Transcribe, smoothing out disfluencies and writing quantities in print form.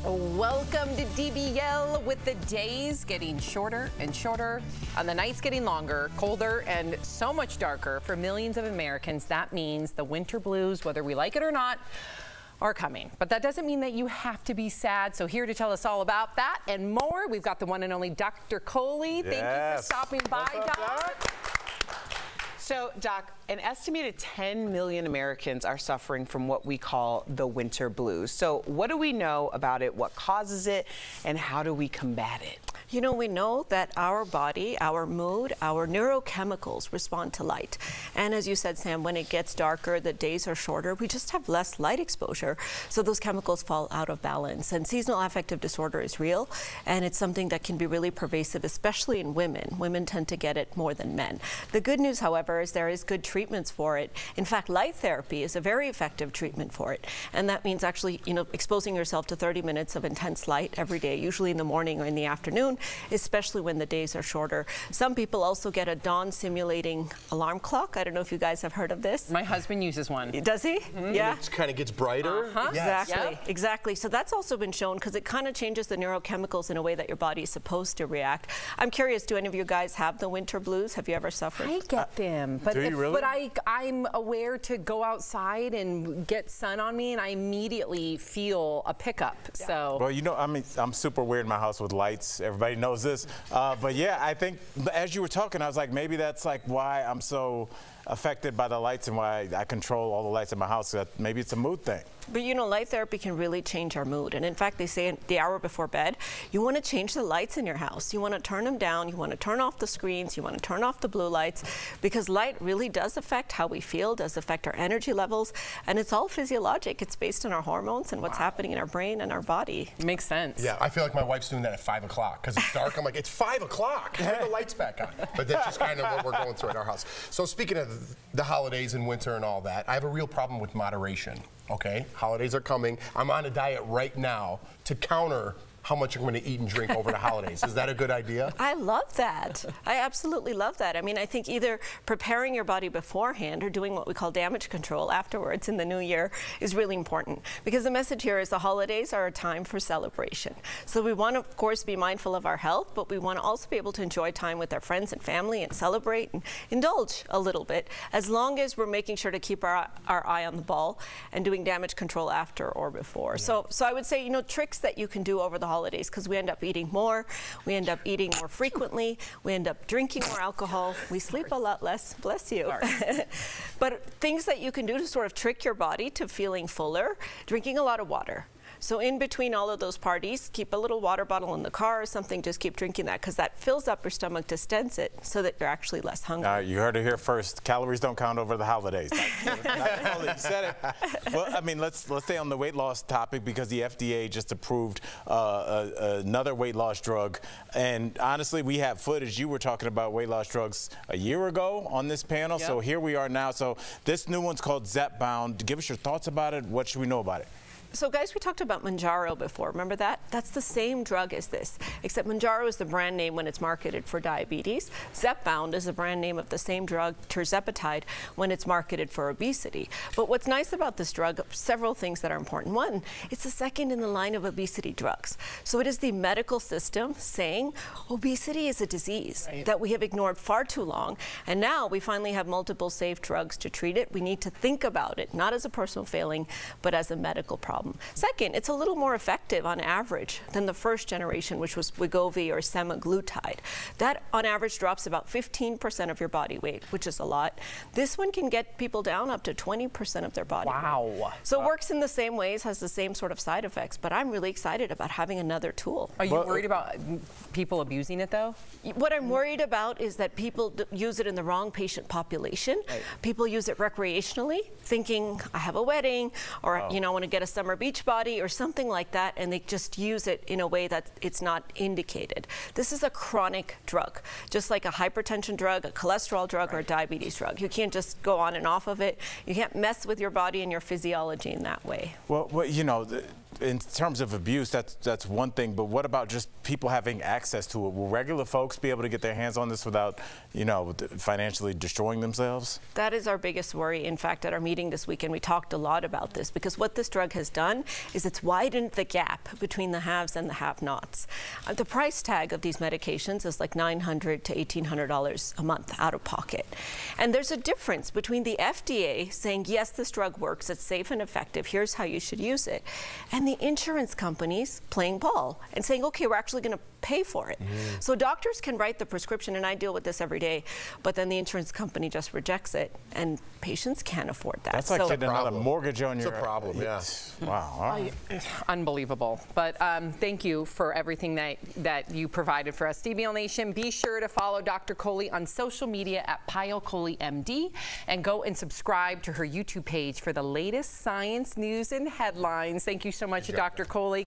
Welcome to DBL. With the days getting shorter and shorter and the nights getting longer, colder, and so much darker for millions of Americans, that means the winter blues, whether we like it or not, are coming. But that doesn't mean that you have to be sad. So here to tell us all about that and more, we've got the one and only Dr. Kohli. Yes. Thank you for stopping by, Doc. So, Doc, an estimated 10 million Americans are suffering from what we call the winter blues. So what do we know about it, what causes it, and how do we combat it? You know, we know that our body, our mood, our neurochemicals respond to light. And as you said, Sam, when it gets darker, the days are shorter, we just have less light exposure. So those chemicals fall out of balance. And seasonal affective disorder is real, and it's something that can be really pervasive, especially in women. Women tend to get it more than men. The good news, however, is there is good treatments for it. In fact, light therapy is a very effective treatment for it. And that means actually, exposing yourself to 30 minutes of intense light every day, usually in the morning or in the afternoon, especially when the days are shorter. Some people also get a dawn simulating alarm clock. I don't know if you guys have heard of this. My husband uses one. Does he? Mm-hmm. Yeah. And it kind of gets brighter. Yes. Exactly. Yep. Exactly. So that's also been shown because it kind of changes the neurochemicals in a way that your body is supposed to react. I'm curious, do any of you guys have the winter blues? Have you ever suffered? I get them. But, do you really? But I'm aware to go outside and get sun on me, and I immediately feel a pickup. Yeah. So. Well, I'm super weird in my house with lights. Everybody knows this. But yeah, I think as you were talking, I was like, maybe that's like why I'm so affected by the lights and why I control all the lights in my house. Maybe it's a mood thing. But light therapy can really change our mood. And in fact, they say the hour before bed, you want to change the lights in your house. You want to turn them down. You want to turn off the screens. You want to turn off the blue lights, because light really does affect how we feel, does affect our energy levels. And it's all physiologic. It's based on our hormones and what's happening in our brain and our body. Makes sense. Yeah, I feel like my wife's doing that at 5 o'clock because it's dark. I'm like, it's 5 o'clock. Turn the lights back on. But that's just kind of what we're going through in our house. So speaking of the holidays and winter and all that, I have a real problem with moderation. Okay, holidays are coming. I'm on a diet right now to counter how much I'm going to eat and drink over the holidays. Is that a good idea? I love that. I absolutely love that. I mean, I think either preparing your body beforehand or doing what we call damage control afterwards in the new year is really important, because the message here is the holidays are a time for celebration. So we want to, of course, be mindful of our health, but we want to also be able to enjoy time with our friends and family and celebrate and indulge a little bit, as long as we're making sure to keep our eye on the ball and doing damage control after or before. Yeah. So I would say, tricks that you can do over the holidays, because we end up eating more, we end up eating more frequently, we end up drinking more alcohol, we sleep a lot less, bless you. But things that you can do to sort of trick your body to feeling fuller: drinking a lot of water. So in between all of those parties, keep a little water bottle in the car or something, just keep drinking that, because that fills up your stomach, distends it, so that you're actually less hungry. You heard it here first. Calories don't count over the holidays. You said it. Well, I mean, let's stay on the weight loss topic, because the FDA just approved another weight loss drug. And honestly, we have footage. You were talking about weight loss drugs a year ago on this panel. Yep. So here we are now. So this new one's called Zepbound. Give us your thoughts about it. What should we know about it? So guys, we talked about Mounjaro before. Remember that? That's the same drug as this, except Mounjaro is the brand name when it's marketed for diabetes. Zepbound is the brand name of the same drug, tirzepatide, when it's marketed for obesity. But what's nice about this drug, several things that are important. One, it's the second in the line of obesity drugs. So it is the medical system saying obesity is a disease that we have ignored far too long. And now we finally have multiple safe drugs to treat it. We need to think about it, not as a personal failing, but as a medical problem. Second, it's a little more effective on average than the first generation, which was Wegovy or semaglutide. That on average drops about 15% of your body weight, which is a lot. This one can get people down up to 20% of their body weight. So it works in the same ways, has the same sort of side effects, but I'm really excited about having another tool. Are you worried about people abusing it, though? What I'm worried about is that people use it in the wrong patient population. People use it recreationally, thinking, I have a wedding, or I want to get a summer beach body or something like that, and they just use it in a way that it's not indicated. This is a chronic drug, just like a hypertension drug, a cholesterol drug, or a diabetes drug. You can't just go on and off of it. You can't mess with your body and your physiology in that way. Well, in terms of abuse, that's one thing, but what about just people having access to it? Will regular folks be able to get their hands on this without, you know, financially destroying themselves? That is our biggest worry. In fact, at our meeting this weekend, we talked a lot about this, because what this drug has done is it's widened the gap between the haves and the have-nots. The price tag of these medications is like $900 to $1,800 a month out of pocket. And there's a difference between the FDA saying, yes, this drug works, it's safe and effective, here's how you should use it, and the insurance companies playing ball and saying, okay, we're actually going to pay for it. So doctors can write the prescription, and I deal with this every day, but then the insurance company just rejects it, and patients can't afford that. That's like getting another mortgage on your... It's a problem, yeah. Wow. All right. Unbelievable. But thank you for everything that you provided for us. DBL Nation, be sure to follow Dr. Kohli on social media at Payal Kohli MD, and go and subscribe to her YouTube page for the latest science news and headlines. Thank you so much, Dr. Kohli.